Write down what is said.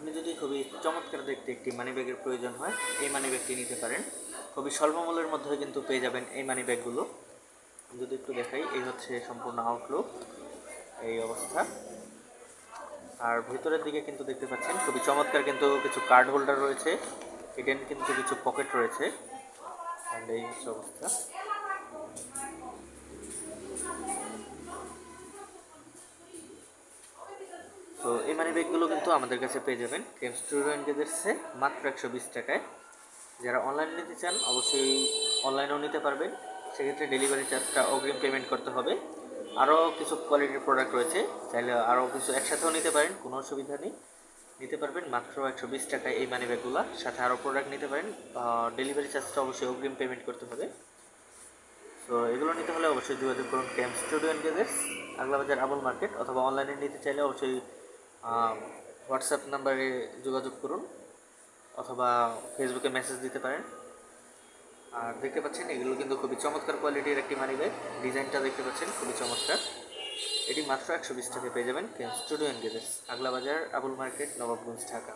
আপনি যদি খুবই চমৎকার দেখতে একটি মানি ব্যাগের প্রয়োজন হয়, এই মানি ব্যাগটি নিতে পারেন। খুবই স্বল্প মূল্যের মধ্যে কিন্তু পেয়ে যাবেন এই মানি ব্যাগগুলো। যদি একটু দেখাই, এই হচ্ছে সম্পূর্ণ আউটলুক, এই অবস্থা। আর ভিতরের দিকে কিন্তু দেখতে পাচ্ছেন খুবই চমৎকার কিন্তু কিছু কার্ড হোল্ডার রয়েছে, হিডেন কিন্তু কিছু পকেট রয়েছে। অ্যান্ড এই হচ্ছে অবস্থা। তো এই মানি ব্যাগগুলো কিন্তু আমাদের কাছে পেয়ে যাবেন স্টুডেন্ট গেজেটসে মাত্র 120 টাকায়। যারা অনলাইনে নিতে চান অবশ্যই অনলাইনেও নিতে পারবেন, সেক্ষেত্রে ডেলিভারি চার্জটা অগ্রিম পেমেন্ট করতে হবে। আরও কিছু কোয়ালিটির প্রোডাক্ট রয়েছে, চাইলে আরও কিছু একসাথেও নিতে পারেন, কোনো অসুবিধা নেই, নিতে পারবেন মাত্র 120 টাকায় এই মানি ব্যাগগুলো। সাথে আরও প্রোডাক্ট নিতে পারেন, ডেলিভারি চার্জটা অবশ্যই অগ্রিম পেমেন্ট করতে হবে। তো এগুলো নিতে হলে অবশ্যই যোগাযোগ করুন student gadgets, Aglabazar Abul market, অথবা অনলাইনে নিতে চাইলে অবশ্যই হোয়াটসঅ্যাপ নাম্বারে যোগাযোগ করুন, অথবা ফেসবুকে মেসেজ দিতে পারেন। আর দেখতে পাচ্ছেন এগুলো কিন্তু খুবই চমৎকার কোয়ালিটির একটি মানি ব্যাগ, ডিজাইনটা দেখতে পাচ্ছেন খুবই চমৎকার। এটি মাত্র 120 টাকায় পেয়ে যাবেন studio gadgets, Aglabazar Abul market, Nawabganj, Dhaka.